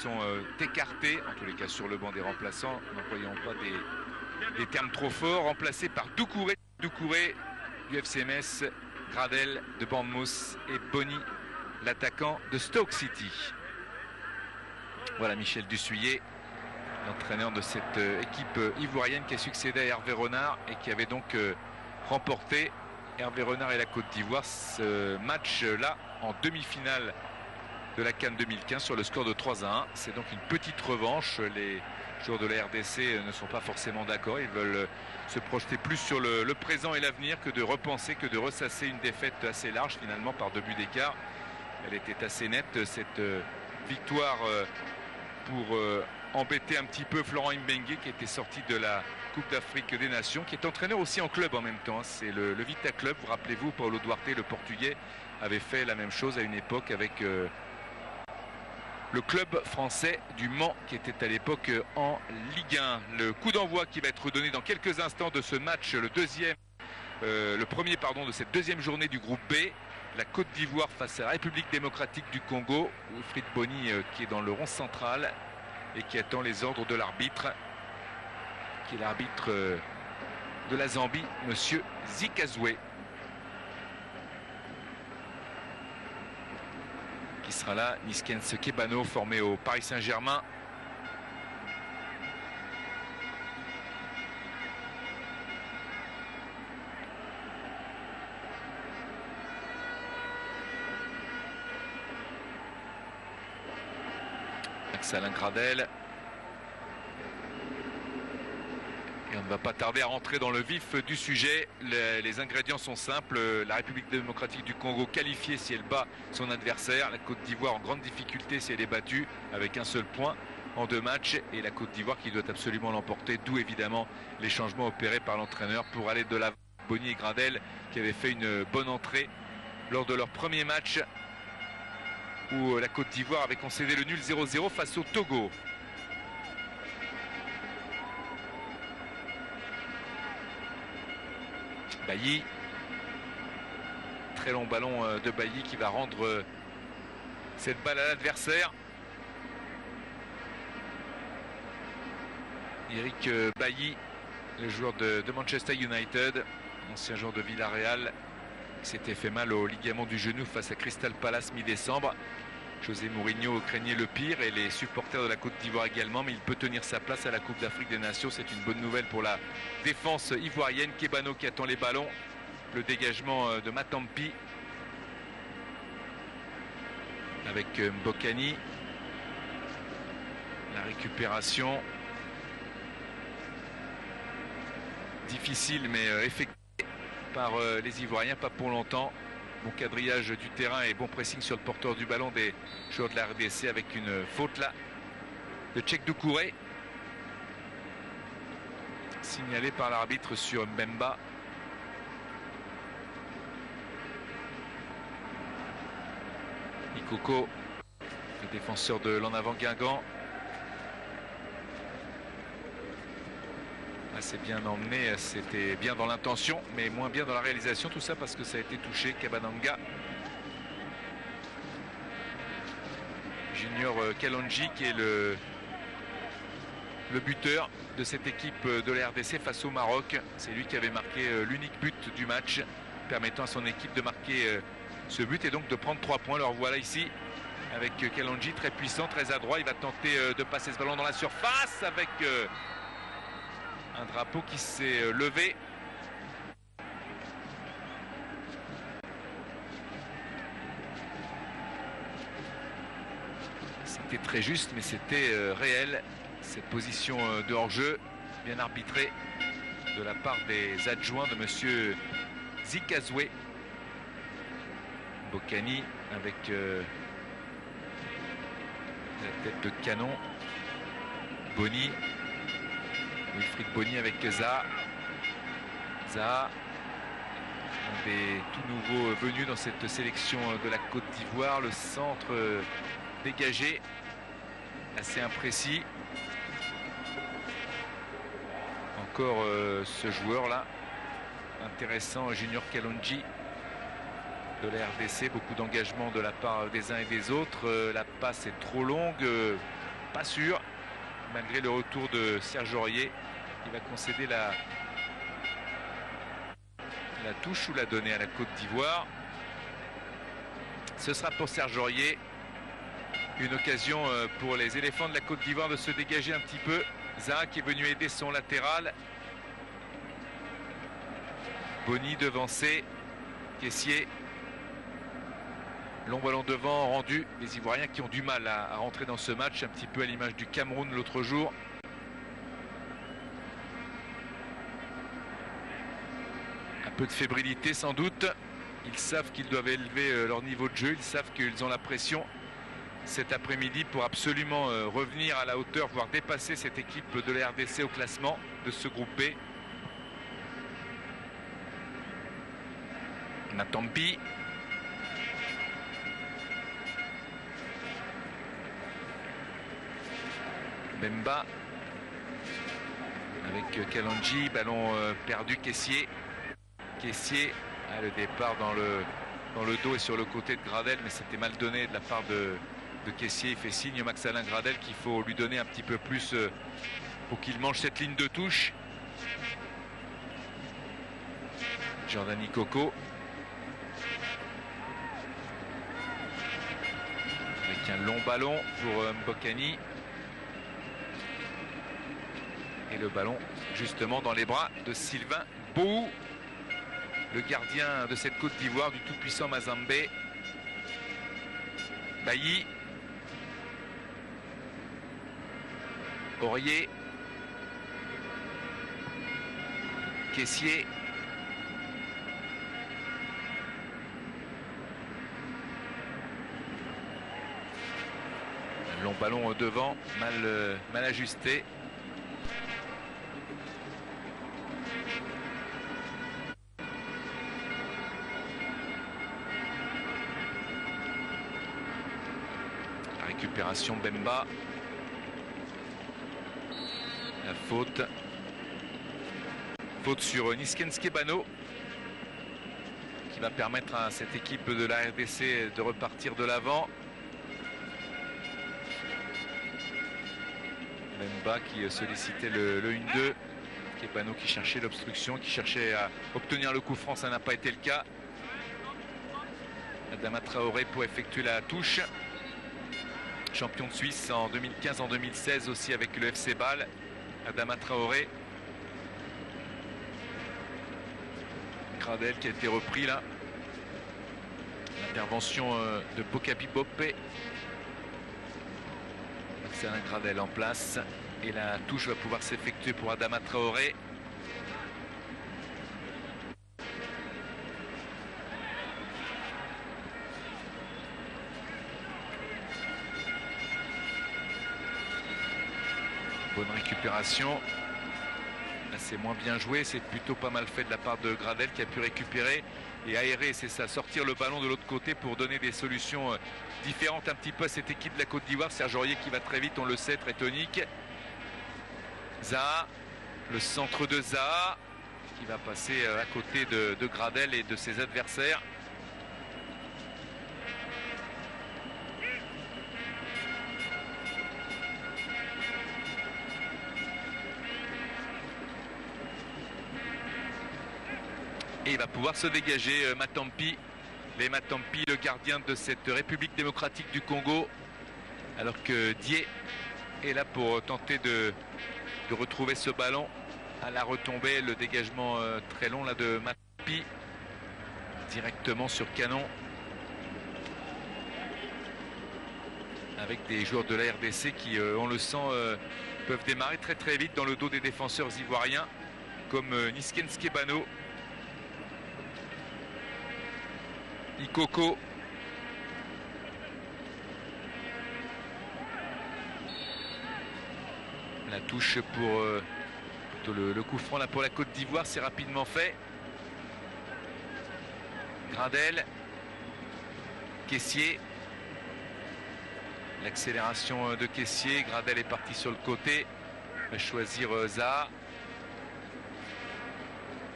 sont écartés, en tous les cas sur le banc des remplaçants, n'employons pas des termes trop forts, remplacés par Doucouré du FC Metz, Gradel de Bournemouth et Boni, l'attaquant de Stoke City. Voilà Michel Dussuyer, l'entraîneur de cette équipe ivoirienne qui a succédé à Hervé Renard et qui avait donc remporté, Hervé Renard et la Côte d'Ivoire, ce match-là en demi-finale de la CAN 2015 sur le score de 3-1. C'est donc une petite revanche. Les joueurs de la RDC ne sont pas forcément d'accord. Ils veulent se projeter plus sur le présent et l'avenir que de repenser, que de ressasser une défaite assez large finalement par 2 buts d'écart. Elle était assez nette cette victoire pour embêter un petit peu Florent Mbengue qui était sorti de la Coupe d'Afrique des Nations, qui est entraîneur aussi en club en même temps. C'est le Vita Club. Vous rappelez-vous, Paulo Duarte, le Portugais, avait fait la même chose à une époque avec le club français du Mans qui était à l'époque en Ligue 1. Le coup d'envoi qui va être donné dans quelques instants de ce match, le premier de cette deuxième journée du groupe B. La Côte d'Ivoire face à la République démocratique du Congo. Wilfried Bony qui est dans le rond central et qui attend les ordres de l'arbitre, qui est l'arbitre de la Zambie, monsieur Zikazoué, qui sera là. Niskens Kebano, formé au Paris Saint-Germain. Alain Gradel. Et on ne va pas tarder à rentrer dans le vif du sujet. Les ingrédients sont simples. La République démocratique du Congo qualifiée si elle bat son adversaire. La Côte d'Ivoire en grande difficulté si elle est battue avec un seul point en 2 matchs. Et la Côte d'Ivoire qui doit absolument l'emporter. D'où évidemment les changements opérés par l'entraîneur pour aller de l'avant. Bony et Gradel qui avaient fait une bonne entrée lors de leur premier match, où la Côte d'Ivoire avait concédé le nul 0-0 face au Togo. Bailly, très long ballon de Bailly qui va rendre cette balle à l'adversaire. Eric Bailly, le joueur de Manchester United, ancien joueur de Villarreal, qui s'était fait mal au ligament du genou face à Crystal Palace mi-décembre. José Mourinho craignait le pire et les supporters de la Côte d'Ivoire également, mais il peut tenir sa place à la Coupe d'Afrique des Nations. C'est une bonne nouvelle pour la défense ivoirienne. Kebano qui attend les ballons, le dégagement de Matampi avec Mbokani, la récupération difficile mais effective par les Ivoiriens, pas pour longtemps. Bon quadrillage du terrain et bon pressing sur le porteur du ballon des joueurs de la RDC avec une faute là de Tchèque Doucouré, signalé par l'arbitre sur Mbemba. Ikoko, le défenseur de l'en avant Guingamp. C'est bien emmené, c'était bien dans l'intention mais moins bien dans la réalisation, tout ça parce que ça a été touché. Kabananga, Junior Kalonji qui est le buteur de cette équipe de la RDC face au Maroc. C'est lui qui avait marqué l'unique but du match, permettant à son équipe de marquer ce but et donc de prendre 3 points. Alors voilà ici avec Kalonji, très puissant, très adroit. Il va tenter de passer ce ballon dans la surface avec un drapeau qui s'est levé. C'était très juste, mais c'était réel. Cette position de hors-jeu, bien arbitrée de la part des adjoints de monsieur Zikazoué. Bokani avec la tête de canon. Bony. Wilfried Bony avec Zaha. Zaha, un des tout nouveaux venus dans cette sélection de la Côte d'Ivoire. Le centre dégagé, assez imprécis. Encore ce joueur là, intéressant, Junior Kalonji de la RDC. Beaucoup d'engagement de la part des uns et des autres. La passe est trop longue. rassure, malgré le retour de Serge Aurier. Il va concéder la touche ou la donner à la Côte d'Ivoire. Ce sera pour Serge Aurier. Une occasion pour les éléphants de la Côte d'Ivoire de se dégager un petit peu. Zaha qui est venu aider son latéral. Boni devancé. Kessié. Long ballon devant rendu. Les Ivoiriens qui ont du mal à rentrer dans ce match, un petit peu à l'image du Cameroun l'autre jour. Un peu de fébrilité sans doute. Ils savent qu'ils doivent élever leur niveau de jeu. Ils savent qu'ils ont la pression cet après-midi pour absolument revenir à la hauteur, voire dépasser cette équipe de la RDC au classement de ce groupe B. Matampi. Bemba avec Kalonji, ballon perdu. Kessié le départ dans le dos et sur le côté de Gradel, mais c'était mal donné de la part de Kessié. Il fait signe Max-Alain Gradel qu'il faut lui donner un petit peu plus pour qu'il mange cette ligne de touche. Giordani Coco avec un long ballon pour Mbokani. Et le ballon justement dans les bras de Sylvain Bou, le gardien de cette Côte d'Ivoire, du tout-puissant Mazambé. Bailly. Aurier. Kessié. Un long ballon devant, mal ajusté. Récupération Bemba. La faute sur Niskenske Bano, qui va permettre à cette équipe de la RDC de repartir de l'avant. Bemba qui sollicitait le 1-2. Bano qui cherchait l'obstruction, qui cherchait à obtenir le coup franc, ça n'a pas été le cas. Adama Traoré pour effectuer la touche. Champion de Suisse en 2015, en 2016 aussi avec le FC Bâle. Adama Traoré. Gradel qui a été repris là. L'intervention de Bokabi Boppe. C'est un Gradel en place. Et la touche va pouvoir s'effectuer pour Adama Traoré. Bonne récupération. Là c'est moins bien joué, c'est plutôt pas mal fait de la part de Gradel qui a pu récupérer et aérer, c'est ça, sortir le ballon de l'autre côté pour donner des solutions différentes un petit peu à cette équipe de la Côte d'Ivoire. Serge Aurier qui va très vite, on le sait, très tonique. Zaha, le centre de Zaha qui va passer à côté de Gradel et de ses adversaires. Et il va pouvoir se dégager Matampi. Les Matampi, le gardien de cette République démocratique du Congo. Alors que Dié est là pour tenter de retrouver ce ballon à la retombée. Le dégagement très long là de Matampi. Directement sur canon. Avec des joueurs de la RDC qui, on le sent, peuvent démarrer très très vite dans le dos des défenseurs ivoiriens. Comme Niskenske Bano. Ikoko. La touche pour le coup franc là pour la Côte d'Ivoire, c'est rapidement fait. Gradel. Kessié. L'accélération de Kessié. Gradel est parti sur le côté. Va choisir Zaha.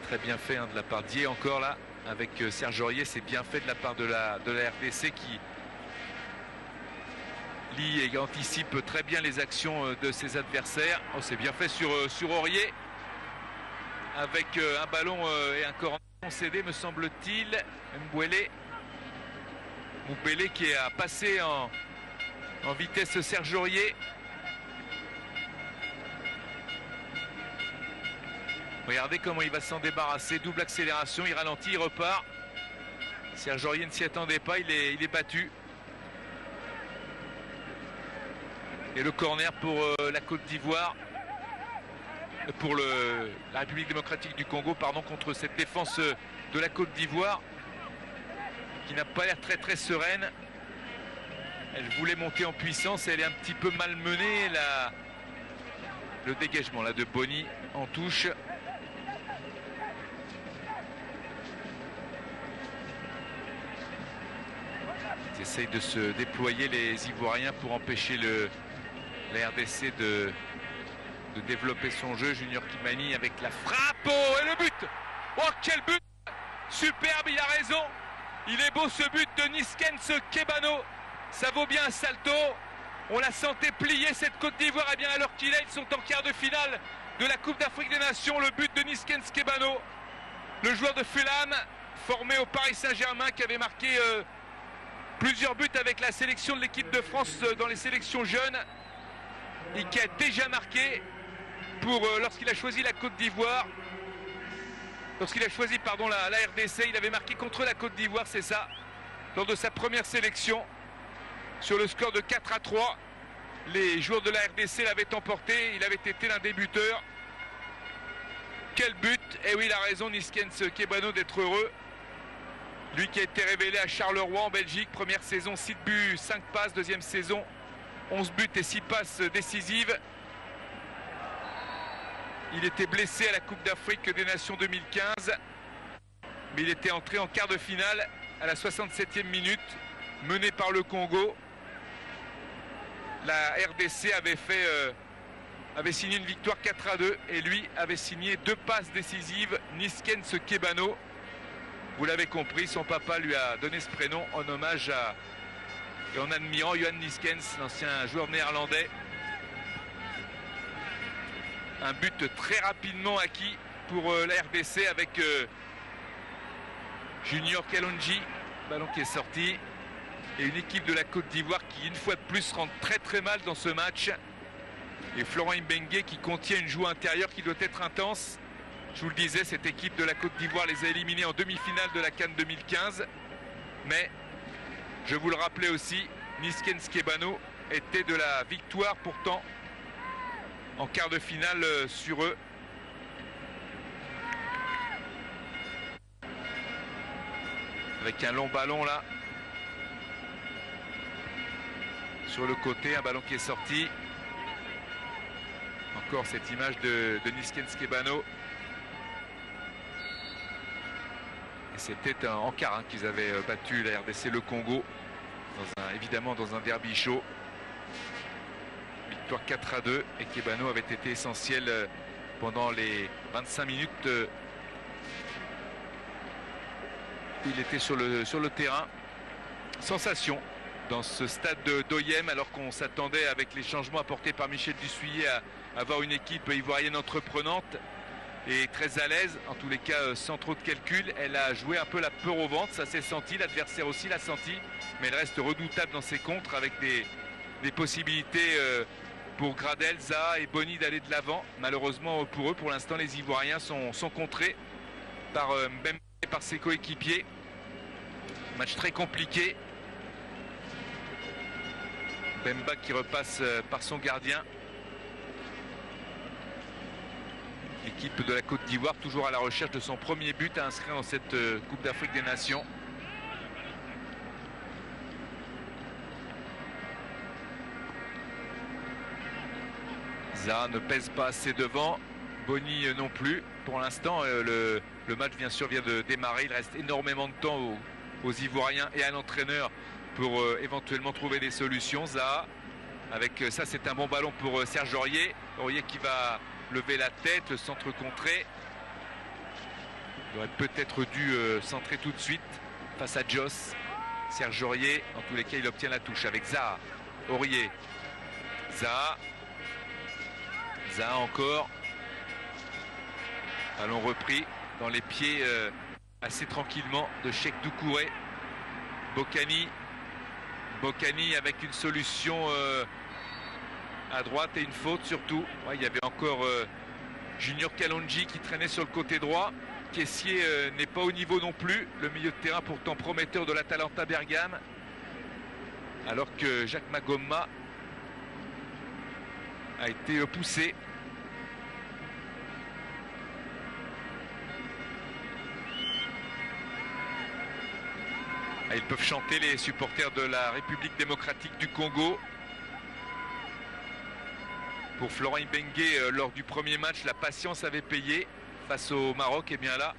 Très bien fait de la part d'Ié encore là. Avec Serge Aurier, c'est bien fait de la part de la RDC qui Lee anticipe très bien les actions de ses adversaires. Oh, c'est bien fait sur Aurier. Avec un ballon et un corner concédé, me semble-t-il. Mbouélé qui a passé en vitesse Serge Aurier. Regardez comment il va s'en débarrasser. Double accélération, il ralentit, il repart. Serge Aurier ne s'y attendait pas, il est battu. Et le corner pour la Côte d'Ivoire. Pour la République démocratique du Congo, pardon, contre cette défense de la Côte d'Ivoire qui n'a pas l'air très très sereine. Elle voulait monter en puissance, elle est un petit peu malmenée. Le dégagement là de Boni en touche. Ils essayent de se déployer, les Ivoiriens, pour empêcher la RDC de développer son jeu. Junior Kimani avec la frappe. Oh, et le but! Oh, quel but! Superbe, il a raison. Il est beau ce but de Niskens Kebano. Ça vaut bien un salto. On la sentait plier cette Côte d'Ivoire. Et bien à l'heure qu'il est, ils sont en quart de finale de la Coupe d'Afrique des Nations. Le but de Niskens Kebano, le joueur de Fulham, formé au Paris Saint-Germain, qui avait marqué plusieurs buts avec la sélection de l'équipe de France dans les sélections jeunes et qui a déjà marqué lorsqu'il a choisi la Côte d'Ivoire. Lorsqu'il a choisi la RDC, il avait marqué contre la Côte d'Ivoire, c'est ça, lors de sa première sélection, sur le score de 4-3. Les joueurs de la RDC l'avaient emporté, il avait été l'un des buteurs. Quel but! Et oui, il a raison, Niskens Kebano, d'être heureux. Lui qui a été révélé à Charleroi en Belgique, première saison, 6 buts, 5 passes, deuxième saison, 11 buts et 6 passes décisives. Il était blessé à la Coupe d'Afrique des Nations 2015, mais il était entré en quart de finale à la 67e minute, mené par le Congo. La RDC avait signé une victoire 4-2 et lui avait signé 2 passes décisives, Niskens Kebano. Vous l'avez compris, son papa lui a donné ce prénom en hommage et en admirant Johan Niskens, l'ancien joueur néerlandais. Un but très rapidement acquis pour la RDC avec Junior Kalonji, ballon qui est sorti. Et une équipe de la Côte d'Ivoire qui, une fois de plus, rentre très très mal dans ce match. Et Florent Mbengue qui contient une joue intérieure qui doit être intense. Je vous le disais, cette équipe de la Côte d'Ivoire les a éliminés en demi-finale de la CAN 2015. Mais, je vous le rappelais aussi, Niskens Kebano était de la victoire pourtant en quart de finale sur eux. Avec un long ballon là. Sur le côté, un ballon qui est sorti. Encore cette image de Niskens Kebano. Et c'était en quart qu'ils avaient battu la RDC le Congo. Évidemment dans un derby chaud. Victoire 4-2 et Kebano avait été essentiel pendant les 25 minutes. Il était sur le terrain. Sensation dans ce stade d'Oyem, alors qu'on s'attendait avec les changements apportés par Michel Dussuyer à avoir une équipe ivoirienne entreprenante et très à l'aise, en tous les cas sans trop de calcul. Elle a joué un peu la peur au ventre, ça s'est senti, l'adversaire aussi l'a senti, mais elle reste redoutable dans ses contres avec des possibilités pour Gradel, Zaha et Boni d'aller de l'avant. Malheureusement pour eux, pour l'instant, les Ivoiriens sont contrés par Mbemba et par ses coéquipiers. Match très compliqué. Mbemba qui repasse par son gardien. L'équipe de la Côte d'Ivoire toujours à la recherche de son premier but à inscrire dans cette Coupe d'Afrique des Nations. Zaha ne pèse pas assez devant, Boni non plus. Pour l'instant, le match bien sûr vient de démarrer. Il reste énormément de temps aux Ivoiriens et à l'entraîneur pour éventuellement trouver des solutions. Zaha, avec ça, c'est un bon ballon pour Serge Aurier. Aurier qui va lever la tête, le centre contré. Il aurait peut-être dû centrer tout de suite face à Joss. Serge Aurier, en tous les cas, il obtient la touche avec Zaha. Aurier. Zaha. Zaha encore. Ballon repris dans les pieds assez tranquillement de Cheick Doucouré. Bocani. Bocani avec une solution à droite et une faute surtout. Ouais, il y avait encore Junior Kalonji qui traînait sur le côté droit. Kessié n'est pas au niveau non plus. Le milieu de terrain pourtant prometteur de l'Atalanta Bergame. Alors que Jacques Magoma a été poussé. Ils peuvent chanter les supporters de la République démocratique du Congo. Pour Florent Ibenge, lors du premier match, la patience avait payé face au Maroc. Et bien là,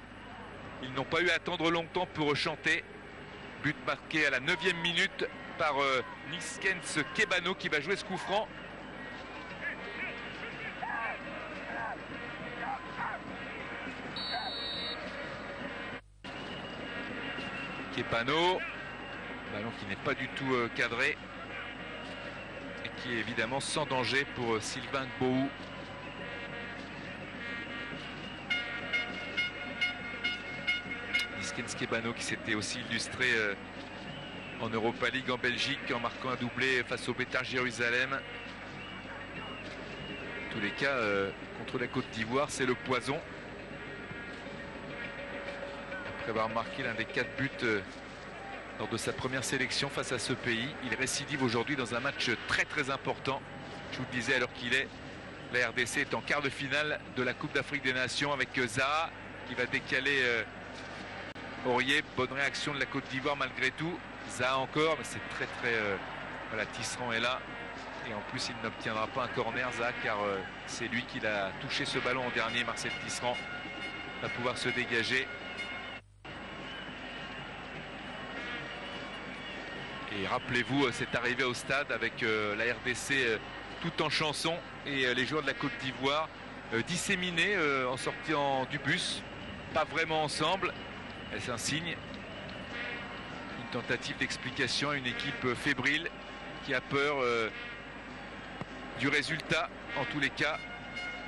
ils n'ont pas eu à attendre longtemps pour chanter. But marqué à la 9e minute par Niskens Kebano qui va jouer ce coup franc. Kebano, ballon qui n'est pas du tout cadré et qui est évidemment sans danger pour Sylvain Gbou. Niskens Kebano qui s'était aussi illustré en Europa League en Belgique en marquant un doublé face au Betar Jérusalem. En tous les cas, contre la Côte d'Ivoire, c'est le poison. Après avoir marqué l'un des 4 buts lors de sa première sélection face à ce pays, il récidive aujourd'hui dans un match très important. Je vous le disais, alors qu'il est, la RDC est en quart de finale de la Coupe d'Afrique des Nations avec Zaha qui va décaler Aurier. Bonne réaction de la Côte d'Ivoire malgré tout. Zaha encore, mais c'est très voilà, Tisserand est là et en plus il n'obtiendra pas un corner, Zaha, car c'est lui qui l'a touché ce ballon en dernier. Marcel Tisserand va pouvoir se dégager. Et rappelez-vous cette arrivée au stade avec la RDC tout en chanson et les joueurs de la Côte d'Ivoire disséminés en sortant du bus, pas vraiment ensemble. C'est un signe, une tentative d'explication à une équipe fébrile qui a peur du résultat. En tous les cas,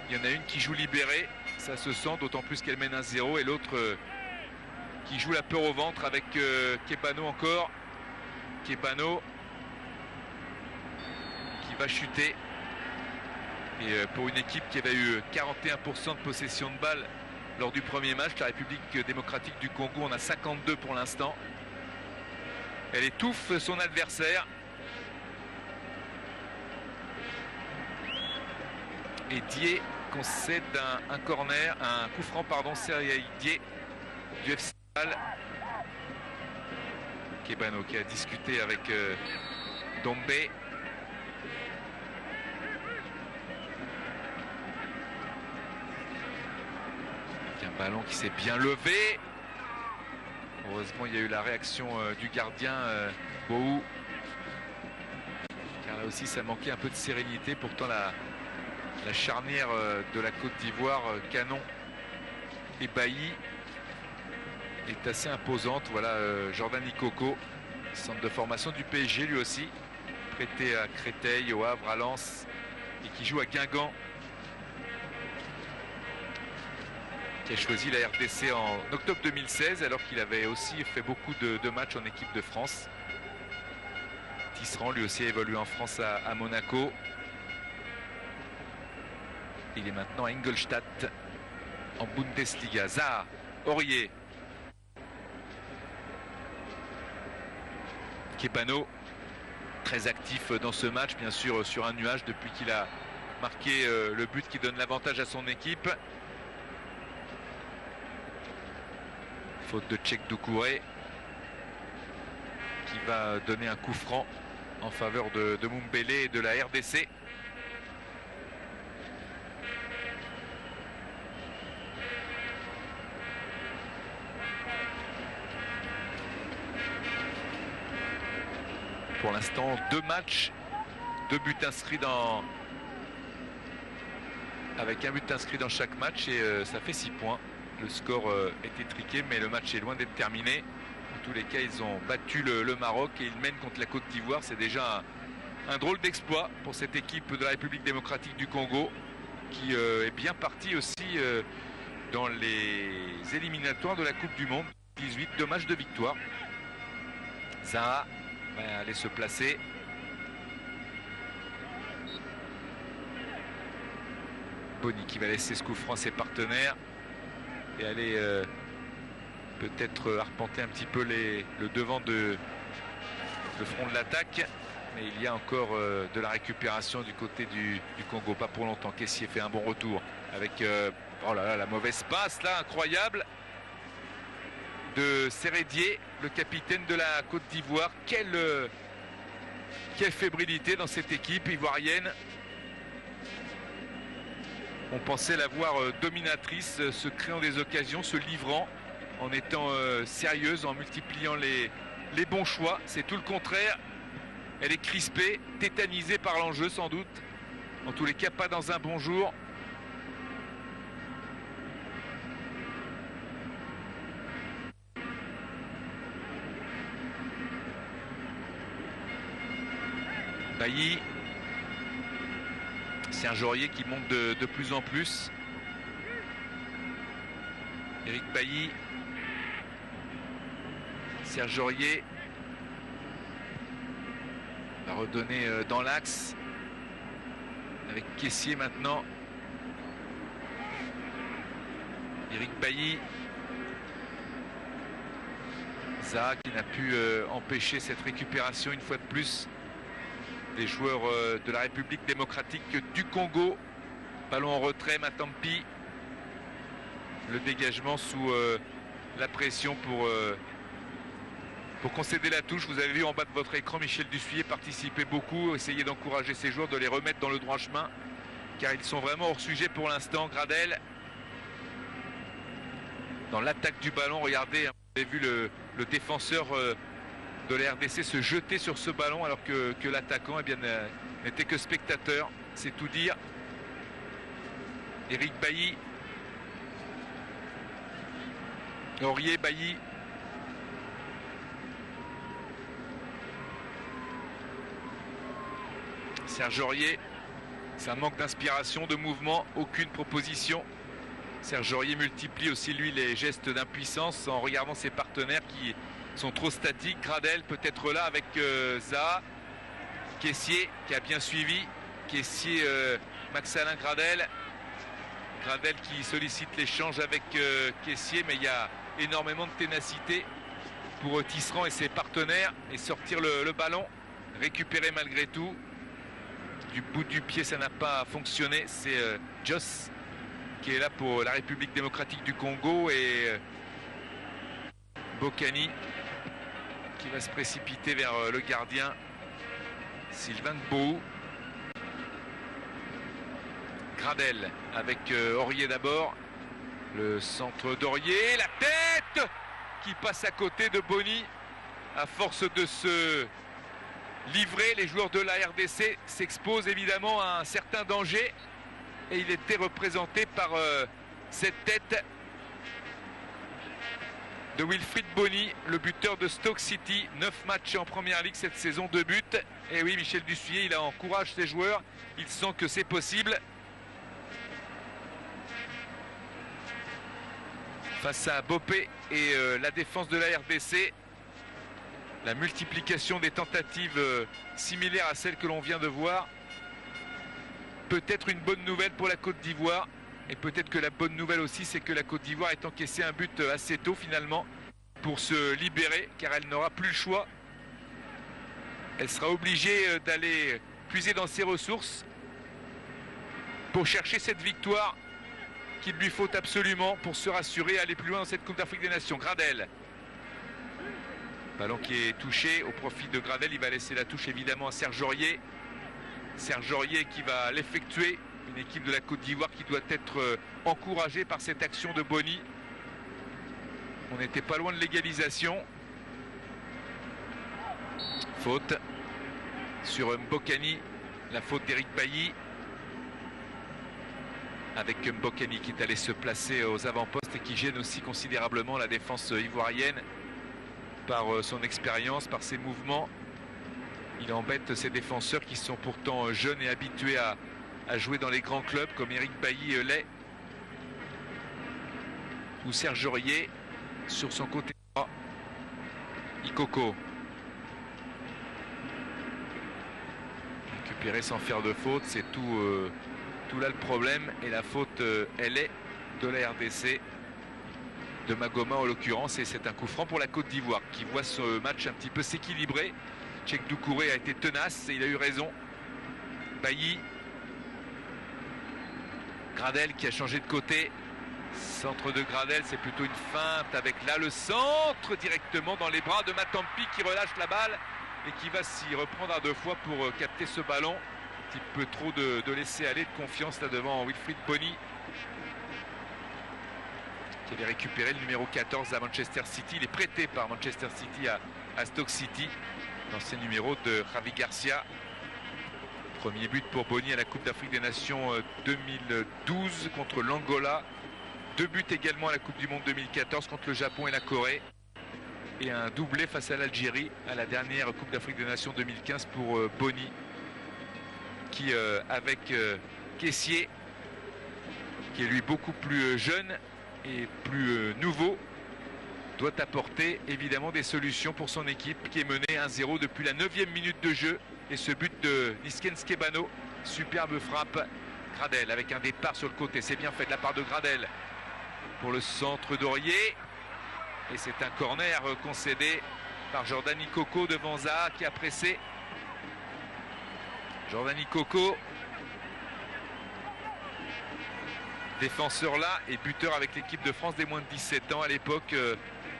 il y en a une qui joue libérée, ça se sent, d'autant plus qu'elle mène 1-0, et l'autre qui joue la peur au ventre avec Kebano encore. Kebano qui va chuter. Et pour une équipe qui avait eu 41% de possession de balle lors du premier match, la République démocratique du Congo en a 52 pour l'instant. Elle étouffe son adversaire. Et Dié concède un corner, un coup franc, pardon, Sergei Dié du FC Bâle. Kebano qui a discuté avec Dombé. Un ballon qui s'est bien levé. Heureusement, il y a eu la réaction du gardien Bou. Car là aussi, ça manquait un peu de sérénité. Pourtant, la charnière de la Côte d'Ivoire, Canon et Bailly, est assez imposante. Voilà Jordan Ikoko, centre de formation du PSG lui aussi, prêté à Créteil, au Havre, à Lens et qui joue à Guingamp, qui a choisi la RDC en octobre 2016 alors qu'il avait aussi fait beaucoup de matchs en équipe de France. Tisserand lui aussi a évolué en France à Monaco. Il est maintenant à Ingolstadt en Bundesliga. Zaha, Aurier, Kebano, très actif dans ce match, bien sûr sur un nuage depuis qu'il a marqué le but qui donne l'avantage à son équipe. Faute de Cheick Doucouré qui va donner un coup franc en faveur de Mumbele et de la RDC. Pour l'instant, 2 matchs, 2 buts inscrits avec un but inscrit dans chaque match et ça fait 6 points. Le score est étriqué, mais le match est loin d'être terminé. En tous les cas, ils ont battu le Maroc et ils mènent contre la Côte d'Ivoire. C'est déjà un drôle d'exploit pour cette équipe de la République démocratique du Congo qui est bien partie aussi dans les éliminatoires de la Coupe du Monde. 18, 2 matchs de victoire. Zaha va aller se placer. Boni qui va laisser ce coup franc à ses partenaires et aller peut-être arpenter un petit peu le devant le front de l'attaque. Mais il y a encore de la récupération du côté du Congo. Pas pour longtemps. Kessié fait un bon retour avec oh là là, la mauvaise passe là, incroyable, de Sérédier, le capitaine de la Côte d'Ivoire. Quelle fébrilité dans cette équipe ivoirienne. On pensait la voir dominatrice, se créant des occasions, se livrant, en étant sérieuse, en multipliant les bons choix. C'est tout le contraire. Elle est crispée, tétanisée par l'enjeu sans doute. En tous les cas, pas dans un bon jour. Bailly. Serge Aurier qui monte de plus en plus. Eric Bailly. Serge Aurier va redonner dans l'axe avec Kessié maintenant. Eric Bailly. Zaha qui n'a pu empêcher cette récupération une fois de plus des joueurs de la République démocratique du Congo. Ballon en retrait, Matampi. Le dégagement sous la pression pour concéder la touche. Vous avez vu en bas de votre écran Michel Dussuyer participer beaucoup, essayer d'encourager ses joueurs, de les remettre dans le droit chemin, car ils sont vraiment hors sujet pour l'instant. Gradel dans l'attaque du ballon. Regardez, vous avez vu le défenseur de la RDC se jeter sur ce ballon alors que l'attaquant n'était que spectateur. C'est tout dire. Eric Bailly. Aurier, Bailly. Serge Aurier. C'est un manque d'inspiration, de mouvement, aucune proposition. Serge Aurier multiplie aussi lui les gestes d'impuissance en regardant ses partenaires qui sont trop statiques. Gradel peut être là avec Zaha. Kessié qui a bien suivi. Kessié, Max-Alain Gradel. Gradel qui sollicite l'échange avec Kessié, mais il y a énormément de ténacité pour Tisserand et ses partenaires et sortir le ballon. Récupérer malgré tout. Du bout du pied, ça n'a pas fonctionné. C'est Joss qui est là pour la République démocratique du Congo et Bokani qui va se précipiter vers le gardien Sylvain Gbou. Gradel avec Aurier d'abord. Le centre d'Aurier, la tête qui passe à côté de Boni. À force de se livrer, les joueurs de la RDC s'exposent évidemment à un certain danger. Et il était représenté par cette tête de Wilfried Boni, le buteur de Stoke City. 9 matchs en première ligue cette saison, 2 buts. Et oui, Michel Dussuyer, il encourage ses joueurs. Il sent que c'est possible. Face à Bopé et la défense de la RDC. La multiplication des tentatives similaires à celles que l'on vient de voir. Peut-être une bonne nouvelle pour la Côte d'Ivoire. Et peut-être que la bonne nouvelle aussi, c'est que la Côte d'Ivoire ait encaissé un but assez tôt finalement pour se libérer, car elle n'aura plus le choix. Elle sera obligée d'aller puiser dans ses ressources pour chercher cette victoire qu'il lui faut absolument pour se rassurer et aller plus loin dans cette Coupe d'Afrique des Nations. Gradel. Ballon qui est touché au profit de Gradel. Il va laisser la touche évidemment à Serge Aurier. Serge Aurier qui va l'effectuer. Une équipe de la Côte d'Ivoire qui doit être encouragée par cette action de Boni. On n'était pas loin de l'égalisation. Faute sur Mbokani. La faute d'Eric Bailly. Avec Mbokani qui est allé se placer aux avant-postes et qui gêne aussi considérablement la défense ivoirienne par son expérience, par ses mouvements. Il embête ses défenseurs qui sont pourtant jeunes et habitués à jouer dans les grands clubs comme Eric Bailly l'est, ou Serge Aurier sur son côté droit. Ikoko récupéré sans faire de faute, c'est tout là le problème, et la faute elle est de la RDC, de Magoma en l'occurrence, et c'est un coup franc pour la Côte d'Ivoire qui voit ce match un petit peu s'équilibrer. Cheikh Doucouré a été tenace et il a eu raison. Bailly, Gradel qui a changé de côté, centre de Gradel, c'est plutôt une feinte avec là le centre directement dans les bras de Matampi qui relâche la balle et qui va s'y reprendre à deux fois pour capter ce ballon. Un petit peu trop de laisser aller, de confiance là devant Wilfried Bony qui avait récupéré le numéro 14 à Manchester City. Il est prêté par Manchester City à Stoke City, l'ancien numéro de Javi Garcia. Premier but pour Bony à la Coupe d'Afrique des Nations 2012 contre l'Angola. 2 buts également à la Coupe du Monde 2014 contre le Japon et la Corée. Et un doublé face à l'Algérie à la dernière Coupe d'Afrique des Nations 2015 pour Bony, qui avec Kessié, qui est lui beaucoup plus jeune et plus nouveau, doit apporter évidemment des solutions pour son équipe qui est menée 1-0 depuis la 9e minute de jeu. Et ce but de Nisken Skebano, superbe frappe. Gradel avec un départ sur le côté, c'est bien fait de la part de Gradel pour le centre d'Aurier, et c'est un corner concédé par Jordan Ikoko devant Zaha qui a pressé. Jordan Ikoko, défenseur là et buteur avec l'équipe de France des moins de 17 ans à l'époque,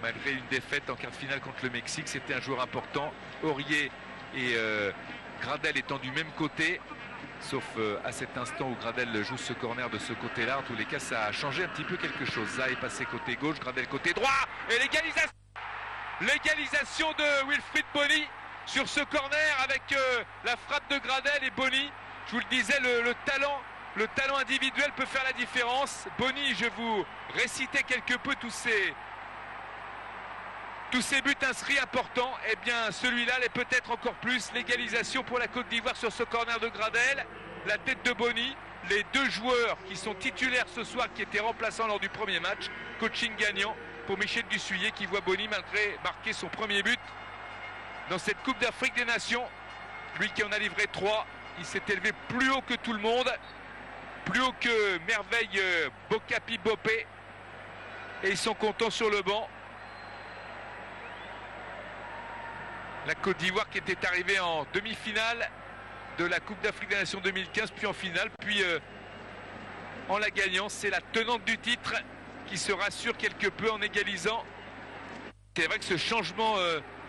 malgré une défaite en quart de finale contre le Mexique. C'était un joueur important. Aurier et Gradel étant du même côté, sauf à cet instant où Gradel joue ce corner de ce côté-là. En tous les cas, ça a changé un petit peu quelque chose. Zaha est passé côté gauche, Gradel côté droit, et l'égalisation de Wilfried Bony sur ce corner avec la frappe de Gradel et Bony. Je vous le disais, le talent individuel peut faire la différence. Bony, je vous récitais quelque peu tous ces buts inscrits importants. Eh bien, celui-là l'est peut-être encore plus. L'égalisation pour la Côte d'Ivoire sur ce corner de Gradel. La tête de Bony. Les deux joueurs qui sont titulaires ce soir, qui étaient remplaçants lors du premier match. Coaching gagnant pour Michel Dussuyer qui voit Bony malgré marquer son premier but dans cette Coupe d'Afrique des Nations. Lui qui en a livré 3. Il s'est élevé plus haut que tout le monde. Plus haut que Merveille Bokapi Bopé. Et ils sont contents sur le banc. La Côte d'Ivoire qui était arrivée en demi-finale de la Coupe d'Afrique des Nations 2015, puis en finale, puis en la gagnant. C'est la tenante du titre qui se rassure quelque peu en égalisant. C'est vrai que ce changement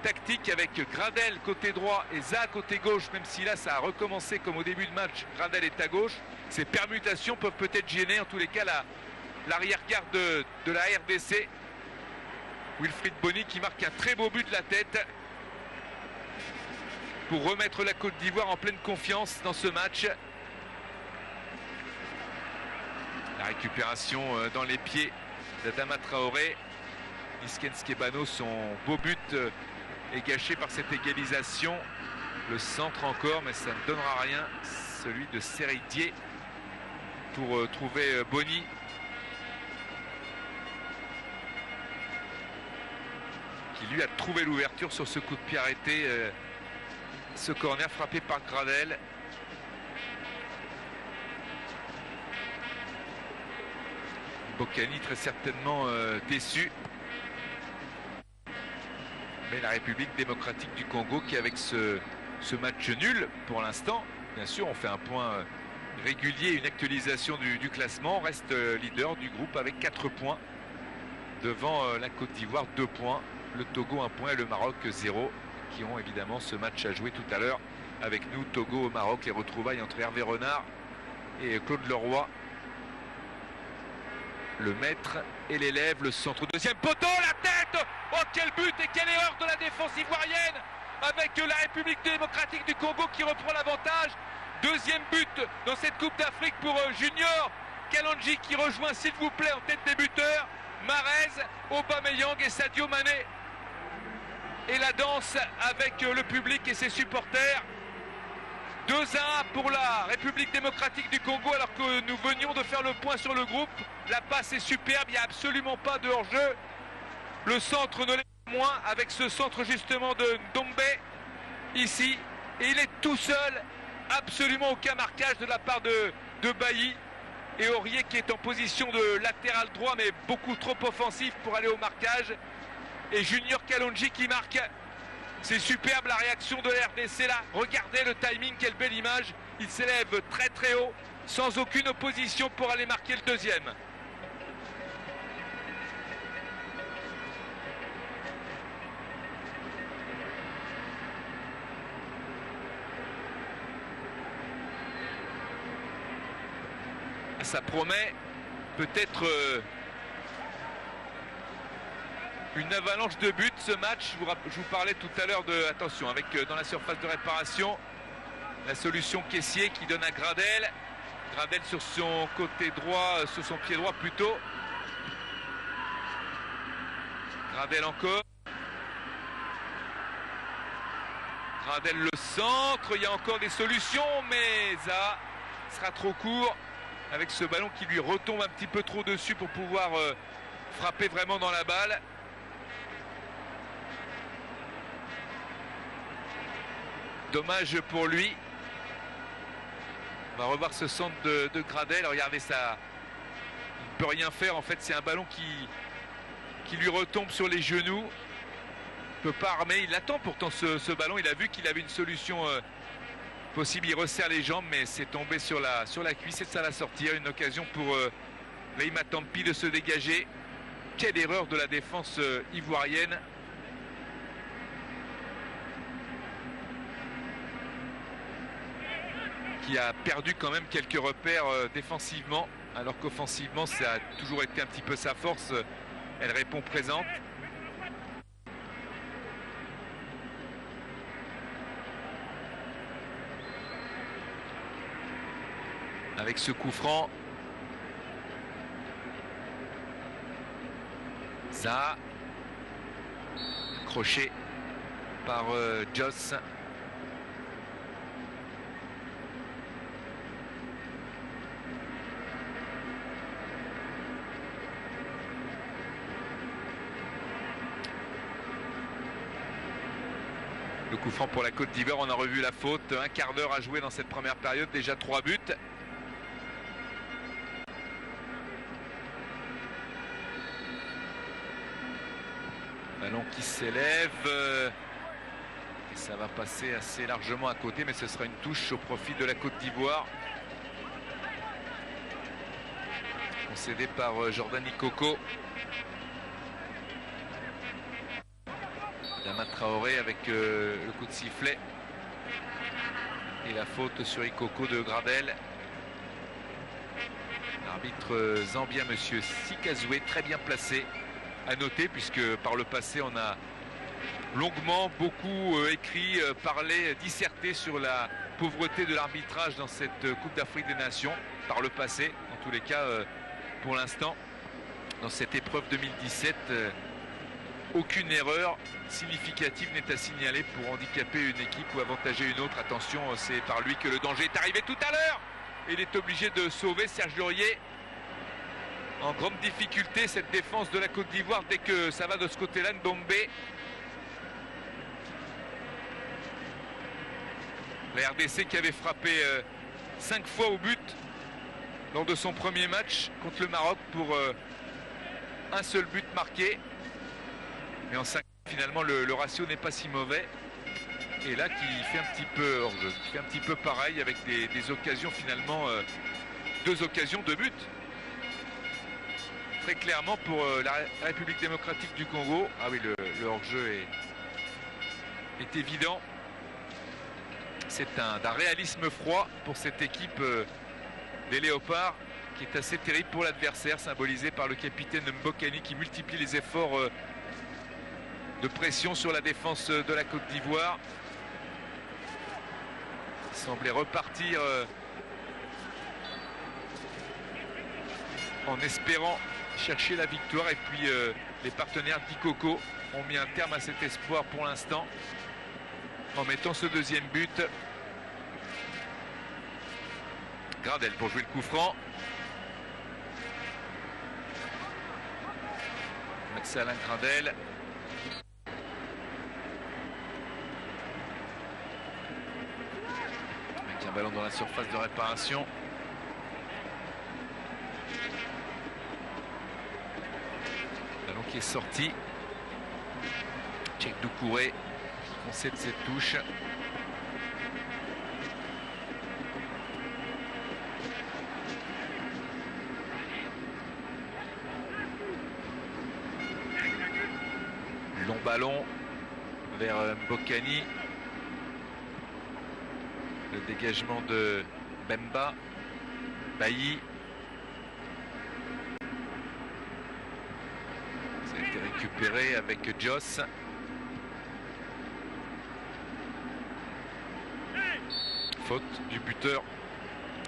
tactique avec Gradel côté droit et Zaha côté gauche, même si là ça a recommencé comme au début de match, Gradel est à gauche, ces permutations peuvent peut-être gêner en tous les cas l'arrière-garde de la RDC. Wilfried Bony qui marque un très beau but de la tête pour remettre la Côte d'Ivoire en pleine confiance dans ce match. La récupération dans les pieds d'Adama Traoré. Nisken Skebano, son beau but est gâché par cette égalisation. Le centre encore, mais ça ne donnera rien. Celui de Seridier pour trouver Bony. Qui lui a trouvé l'ouverture sur ce coup de pied arrêté. Ce corner frappé par Gradel. Bocani très certainement déçu. Mais la République démocratique du Congo qui, avec ce match nul pour l'instant, bien sûr on fait un point régulier, une actualisation du classement, reste leader du groupe avec 4 points devant la Côte d'Ivoire 2 points, le Togo 1 point et le Maroc 0, qui ont évidemment ce match à jouer tout à l'heure avec nous. Togo au Maroc, les retrouvailles entre Hervé Renard et Claude Leroy, le maître et l'élève. Le centre, deuxième poteau, la tête. Oh, quel but et quelle erreur de la défense ivoirienne, avec la République démocratique du Congo qui reprend l'avantage. Deuxième but dans cette Coupe d'Afrique pour Junior Kalonji qui rejoint s'il vous plaît en tête des buteurs Mahrez, Aubameyang et Sadio Mané. et la danse avec le public et ses supporters. 2-1 pour la République démocratique du Congo alors que nous venions de faire le point sur le groupe. La passe est superbe, il n'y a absolument pas de hors-jeu. Le centre ne l'est pas moins avec ce centre justement de Ndombe ici. Et il est tout seul, absolument aucun marquage de la part de Bailly. Et Aurier qui est en position de latéral droit mais beaucoup trop offensif pour aller au marquage. Et Junior Kalonji qui marque. C'est superbe la réaction de la RDC là. Regardez le timing, quelle belle image. Il s'élève très très haut, sans aucune opposition pour aller marquer le deuxième. Ça promet peut-être une avalanche de buts ce match. Je vous parlais tout à l'heure de, attention, avec dans la surface de réparation, la solution Caissier qui donne à Gradel. Gradel sur son côté droit, sur son pied droit plutôt. Gradel encore. Gradel le centre, il y a encore des solutions, mais ça sera trop court avec ce ballon qui lui retombe un petit peu trop dessus pour pouvoir frapper vraiment dans la balle. Dommage pour lui. On va revoir ce centre de Gradel. Regardez ça. Il ne peut rien faire. En fait, c'est un ballon qui lui retombe sur les genoux. Il ne peut pas armer. Il attend pourtant ce ballon. Il a vu qu'il avait une solution possible. Il resserre les jambes, mais c'est tombé sur la cuisse et ça va sortir. Une occasion pour Leïma Tampi de se dégager. Quelle erreur de la défense ivoirienne. Qui a perdu quand même quelques repères défensivement, alors qu'offensivement ça a toujours été un petit peu sa force. Elle répond présente. Avec ce coup franc, ça accroché par Joss. Le coup franc pour la Côte d'Ivoire, on a revu la faute. Un quart d'heure à jouer dans cette première période, déjà 3 buts. Ballon qui s'élève. Et ça va passer assez largement à côté, mais ce sera une touche au profit de la Côte d'Ivoire. Concédé par Jordan Ikoko. Adama Traoré avec le coup de sifflet et la faute sur Ikoko de Gradel. L'arbitre zambien, monsieur Sikazoué, très bien placé. À noter puisque par le passé on a longuement beaucoup écrit, parlé, disserté sur la pauvreté de l'arbitrage dans cette Coupe d'Afrique des Nations par le passé. En tous les cas, pour l'instant, dans cette épreuve 2017, aucune erreur significative n'est à signaler pour handicaper une équipe ou avantager une autre. Attention, c'est par lui que le danger est arrivé tout à l'heure. Il est obligé de sauver Serge Aurier. En grande difficulté cette défense de la Côte d'Ivoire dès que ça va de ce côté-là. Ndombe. La RDC qui avait frappé 5 fois au but lors de son premier match contre le Maroc pour un seul but marqué. Mais en 5, finalement, le ratio n'est pas si mauvais. Et là, qui fait un petit peu hors-jeu, qui fait un petit peu pareil avec des occasions finalement, 2 occasions de but. Très clairement pour la République démocratique du Congo. Ah oui, le hors-jeu est évident. C'est d'un réalisme froid pour cette équipe des Léopards qui est assez terrible pour l'adversaire, symbolisé par le capitaine Mbokani qui multiplie les efforts de pression sur la défense de la Côte d'Ivoire. Il semblait repartir en espérant chercher la victoire. Et puis les partenaires d'Ikoko ont mis un terme à cet espoir pour l'instant en mettant ce deuxième but. Gradel pour jouer le coup franc. Max-Alain Gradel. Avec un ballon dans la surface de réparation. Ballon qui est sorti. Cheikh Doucouré qui concède cette touche. Long ballon vers Mbokani. Le dégagement de Bemba. Bailly. Ça a été récupéré avec Joss. Faute du buteur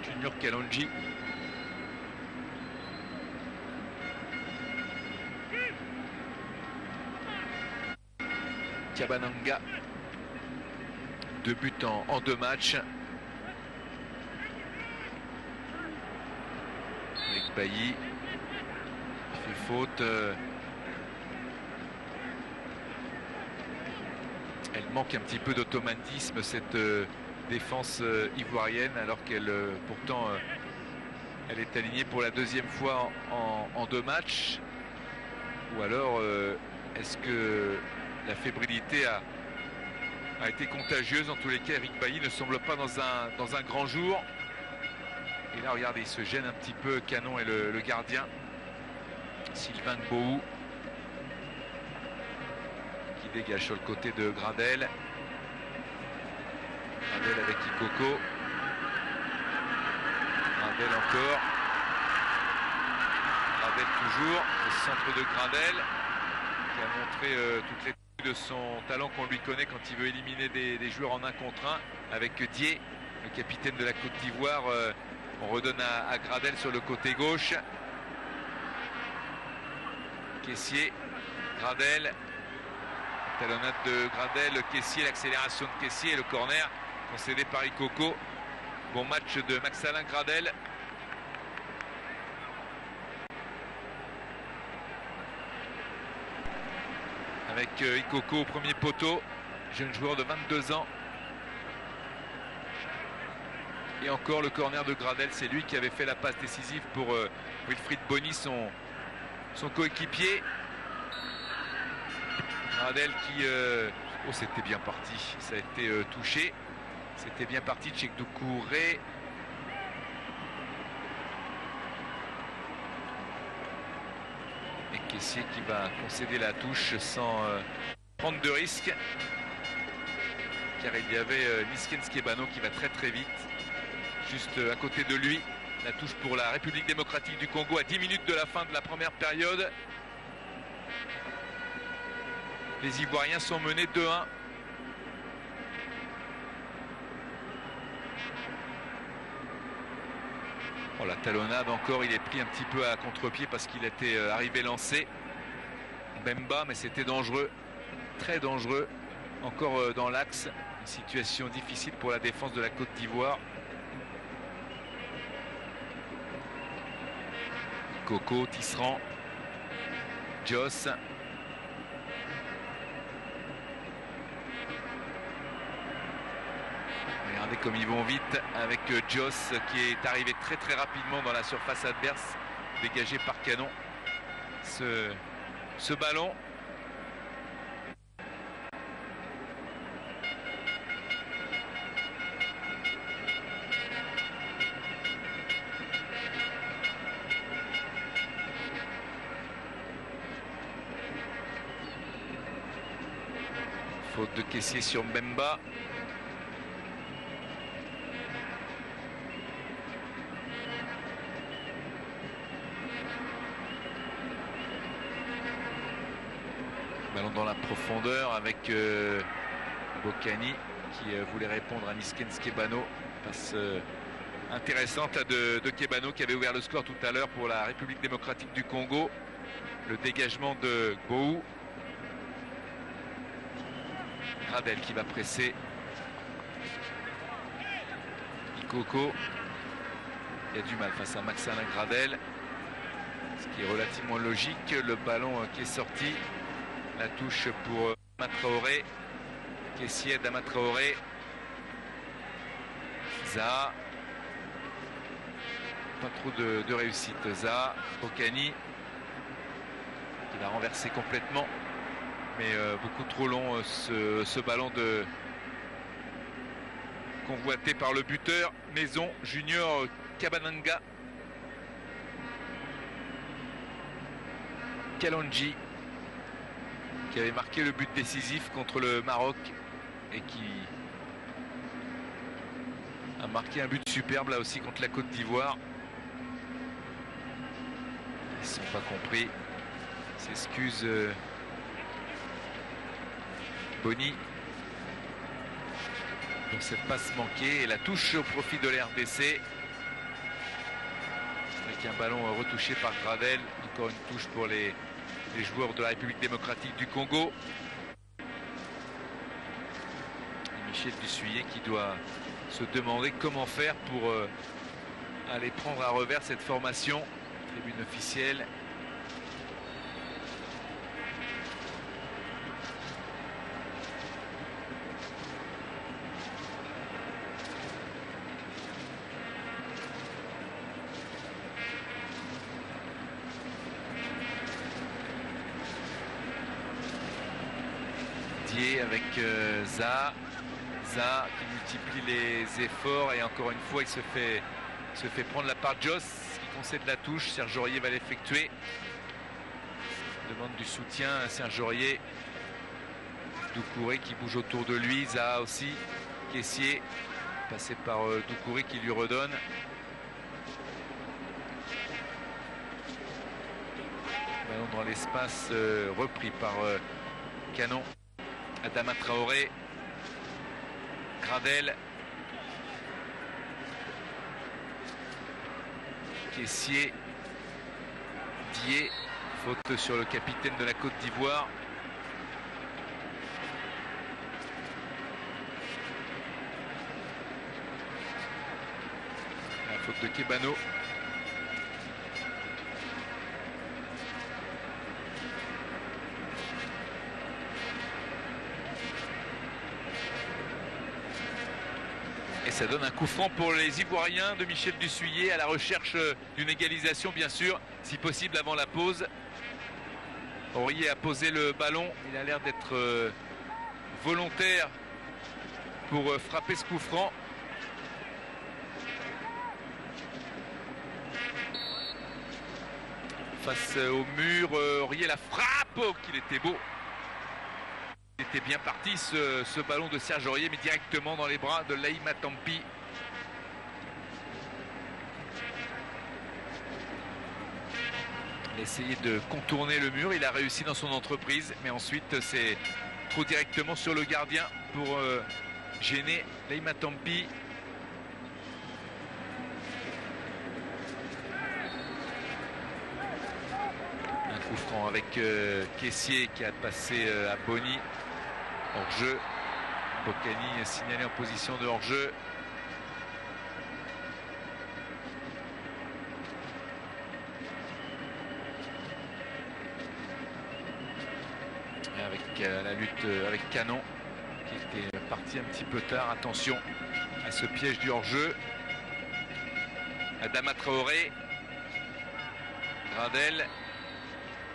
Junior Kalonji. Kabananga. 2 buts en 2 matchs. Avec Bailly. Il fait faute. Elle manque un petit peu d'automatisme, cette défense ivoirienne, alors qu'elle pourtant elle est alignée pour la deuxième fois en 2 matchs. Ou alors est-ce que la fébrilité a été contagieuse? En tous les cas, Eric Bailly ne semble pas dans un grand jour. Et là, regardez, il se gêne un petit peu, Canon et le gardien Sylvain Gbou, qui dégage sur le côté de Gradel. Gradel avec Ikoko. Gradel encore. Gradel toujours. Le centre de Gradel, qui a montré toutes les de son talent qu'on lui connaît quand il veut éliminer des joueurs en 1 contre 1. Avec Dié, le capitaine de la Côte d'Ivoire. On redonne à Gradel sur le côté gauche. Caissier, Gradel, talonnade de Gradel, Caissier, l'accélération de Caissier et le corner concédé par Ikoko. Bon match de Max-Alain Gradel. Avec Ikoko au premier poteau, jeune joueur de 22 ans. Et encore le corner de Gradel, c'est lui qui avait fait la passe décisive pour Wilfried Bony, son coéquipier. Gradel qui... oh, c'était bien parti, ça a été touché. C'était bien parti, Cheikh Doucouré. Et Caissier qui va concéder la touche sans prendre de risque. Car il y avait Nisken Skebano qui va très très vite. Juste à côté de lui, la touche pour la République démocratique du Congo à 10 minutes de la fin de la première période. Les Ivoiriens sont menés 2-1. Oh, la talonnade encore, il est pris un petit peu à contre-pied parce qu'il était arrivé lancé. Bemba, mais c'était dangereux, très dangereux. Encore dans l'axe, une situation difficile pour la défense de la Côte d'Ivoire. Coco, Tisserand, Joss. Regardez comme ils vont vite avec Joss qui est arrivé très très rapidement dans la surface adverse, dégagé par Canon. Ce ballon. Faute de Caissier sur Mbemba. Ballon dans la profondeur avec Mbokani qui voulait répondre à Nisken Skebano. Passe intéressante de Kebano qui avait ouvert le score tout à l'heure pour la République démocratique du Congo. Le dégagement de Gbou. Gradel qui va presser. Dikoko. Il y a du mal face à Max-Alain Gradel. Ce qui est relativement logique. Le ballon qui est sorti. La touche pour Matraoré. Caissier d'Ama Traoré. Zaha. Pas trop de réussite. Zaha. Okani. Qui va renverser complètement. Mais beaucoup trop long ce ballon convoité par le buteur Maison Junior Kabananga. Kalonji qui avait marqué le but décisif contre le Maroc et qui a marqué un but superbe là aussi contre la Côte d'Ivoire. Ils ne sont pas compris. S'excuse Boni pour cette passe manquée et la touche au profit de l'RDC avec un ballon retouché par Gradel. Encore une touche pour les joueurs de la République démocratique du Congo. Et Michel Dussuyer qui doit se demander comment faire pour aller prendre à revers cette formation. Tribune officielle. Avec Zaha qui multiplie les efforts et encore une fois il se fait prendre la part de Joss qui concède la touche. Serge Aurier va l'effectuer. Demande du soutien à Serge Aurier. Doucouré qui bouge autour de lui. Zaha aussi. Caissier passé par Doucouré qui lui redonne. Ballon dans l'espace repris par Canon. Adama Traoré, Gradel, Caissier, Dié, faute sur le capitaine de la Côte d'Ivoire. La faute de Kebano. Et ça donne un coup franc pour les Ivoiriens de Michel Dussuyer à la recherche d'une égalisation bien sûr, si possible avant la pause. Aurier a posé le ballon, il a l'air d'être volontaire pour frapper ce coup franc. Face au mur, Aurier la frappe, oh qu'il était beau. Il était bien parti ce ballon de Serge Aurier, mais directement dans les bras de Laïma Tampi. Il a essayé de contourner le mur, il a réussi dans son entreprise, mais ensuite c'est trop directement sur le gardien pour gêner Laïma Tampi. Un coup franc avec Caissier qui a passé à Boni. Hors-jeu. Bocani signalé en position de hors-jeu. Avec la lutte avec Canon qui était parti un petit peu tard. Attention à ce piège du hors-jeu. Adama Traoré. Gradel.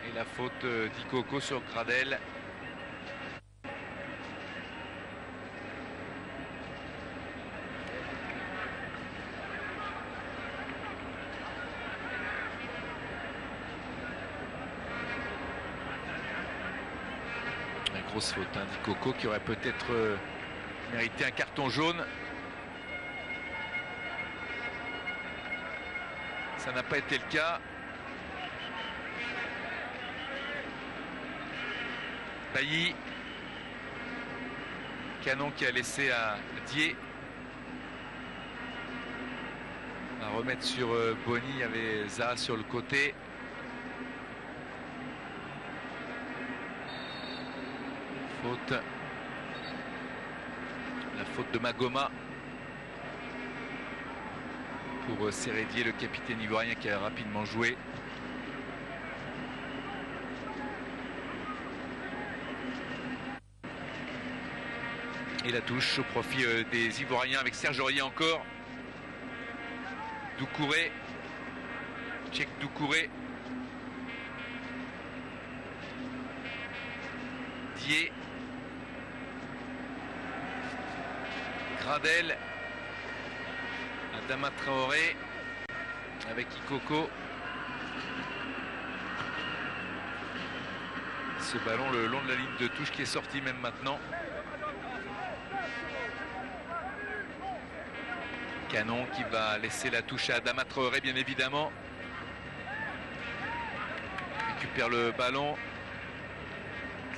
Et la faute d'Ikoko sur Gradel. Grosse faute d'Ikoko qui aurait peut-être mérité un carton jaune. Ça n'a pas été le cas. Bailly. Canon qui a laissé à Dié. À remettre sur Boni, il y avait Zaha sur le côté. Faute. La faute de Magoma pour Sérédier, le capitaine ivoirien qui a rapidement joué. Et la touche au profit des Ivoiriens avec Serge Aurier encore. Doucouré. Cheikh Doucouré. Dié. Gradel. Adama Traoré. Avec Ikoko. Ce ballon le long de la ligne de touche qui est sorti même maintenant. Canon qui va laisser la touche à Adama Traoré, bien évidemment. Récupère le ballon.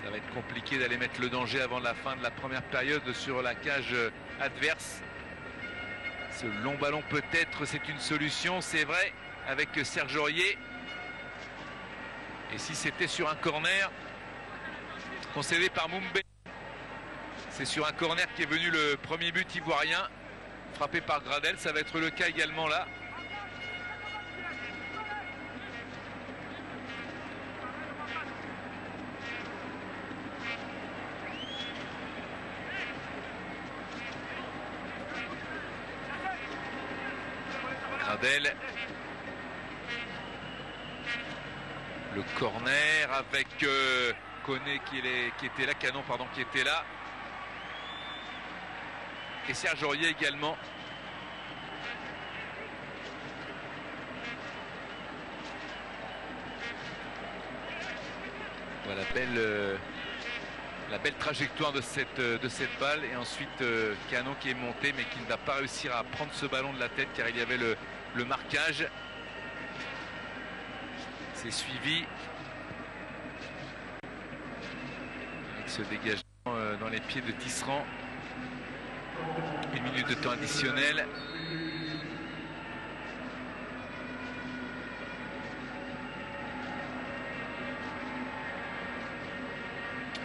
Ça va être compliqué d'aller mettre le danger avant la fin de la première période sur la cage adverse. Ce long ballon peut-être c'est une solution, c'est vrai, avec Serge Aurier. Et si c'était sur un corner concédé par Moumbé. C'est sur un corner qui est venu le premier but ivoirien. Frappé par Gradel, ça va être le cas également là. Gradel. Le corner avec Koné qui était là, Canon pardon, qui était là. Et Serge Aurier également. Voilà, la belle trajectoire de cette balle. Et ensuite Canon qui est monté mais qui ne va pas réussir à prendre ce ballon de la tête car il y avait le marquage. C'est suivi. Avec ce dégagement dans les pieds de Tisserand. 1 minute de temps additionnel.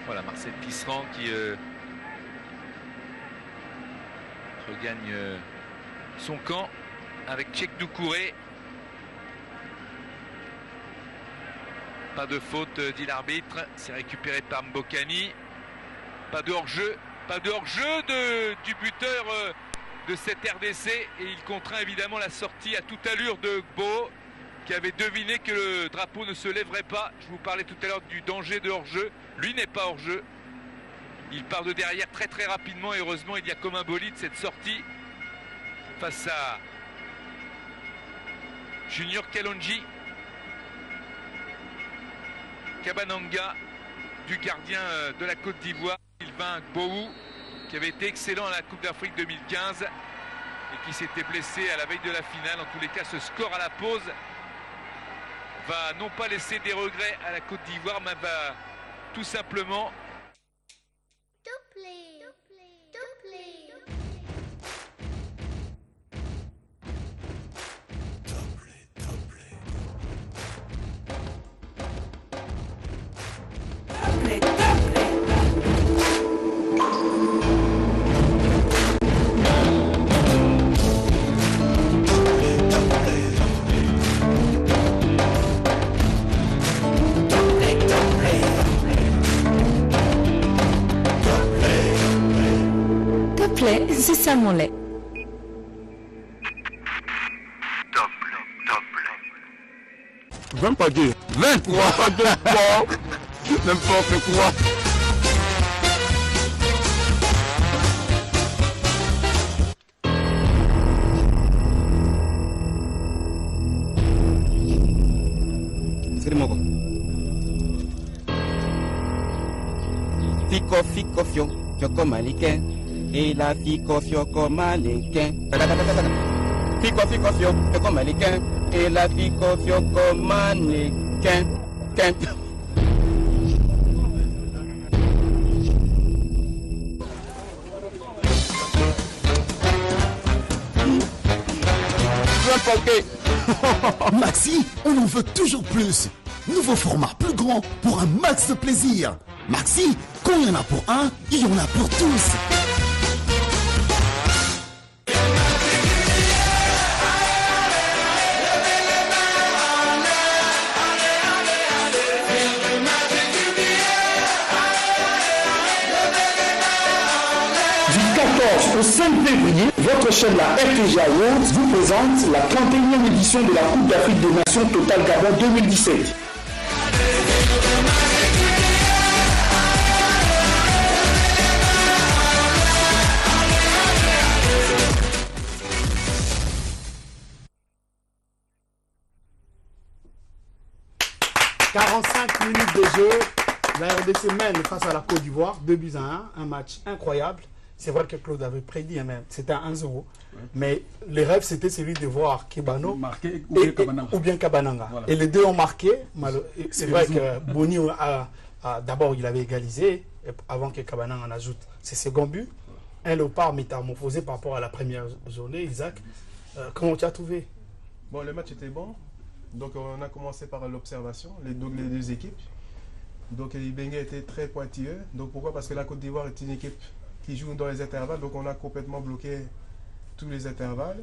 Voilà, Marcel Tisserand qui regagne son camp avec Cheikh Doucouré. Pas de faute, dit l'arbitre. C'est récupéré par Mbokani. Pas de hors-jeu. Pas de hors-jeu du buteur de cette RDC. Et il contraint évidemment la sortie à toute allure de Gbo, qui avait deviné que le drapeau ne se lèverait pas. Je vous parlais tout à l'heure du danger de hors-jeu. Lui n'est pas hors-jeu. Il part de derrière très très rapidement. Et heureusement, il y a comme un bolide cette sortie face à Junior Kalonji. Kabananga du gardien de la Côte d'Ivoire. Sylvain Gbowou, qui avait été excellent à la Coupe d'Afrique 2015 et qui s'était blessé à la veille de la finale. En tous les cas, ce score à la pause va non pas laisser des regrets à la Côte d'Ivoire, mais va tout simplement c'est ça mon lait. Top. 20 pagaies. 23 pagaies. N'importe quoi. C'est mon Fico, fio maliquin. Et la fico, fio maliquin. Fico, fio maliquin. Et la fico, fio maliquin. Maxi, on en veut toujours plus. Nouveau format plus grand pour un max de plaisir. Maxi, quand il y en a pour un, il y en a pour tous. Du 14 au 5 février, votre chaîne la FTG Awards vous présente la 31e édition de la Coupe d'Afrique des Nations Total Gabon 2017. « 45 minutes de jeu, la RDC mène face à la Côte d'Ivoire, 2-1, un match incroyable. C'est vrai que Claude avait prédit, hein, c'était un 1-0. Ouais. Mais le rêve, c'était celui de voir Kebano ou bien Kabananga. Voilà. Et les deux ont marqué. C'est vrai que Boni d'abord, il avait égalisé avant que Kabananga en ajoute ses seconds buts. Un léopard métamorphosé par rapport à la première journée. Isaac, comment tu as trouvé? Bon, le match était bon. Donc, on a commencé par l'observation, les deux équipes. Donc, Ibenge était très pointilleux. Donc, pourquoi? Parce que la Côte d'Ivoire est une équipe qui joue dans les intervalles. Donc, on a complètement bloqué tous les intervalles.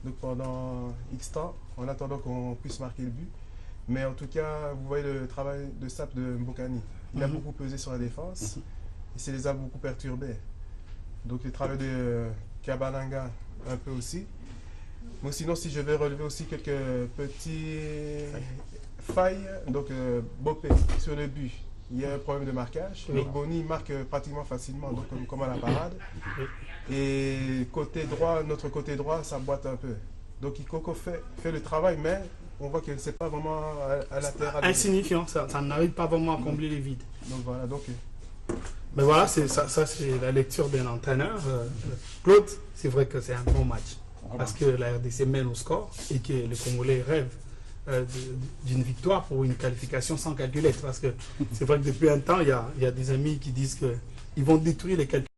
Donc, pendant X temps, en attendant qu'on puisse marquer le but. Mais en tout cas, vous voyez le travail de Sap de Mbokani. Il a beaucoup pesé sur la défense. Et ça les a beaucoup perturbés. Donc, le travail de Kabananga un peu aussi. Mais sinon, si je vais relever aussi quelques petits failles, donc Bopé sur le but, il y a un problème de marquage. Donc Boni marque pratiquement facilement, donc comme à la parade. Et côté droit, notre côté droit, ça boite un peu. Donc Ikoko fait le travail, mais on voit que c'est pas vraiment à latéral. Insignifiant, ça n'arrive pas vraiment à combler les vides. Donc voilà, donc. Mais voilà, ça c'est la lecture d'un entraîneur. Claude, c'est vrai que c'est un bon match. Parce que la RDC mène au score et que les Congolais rêvent d'une victoire pour une qualification sans calculette. Parce que c'est vrai que depuis un temps, il y a des amis qui disent qu'ils vont détruire les calculs.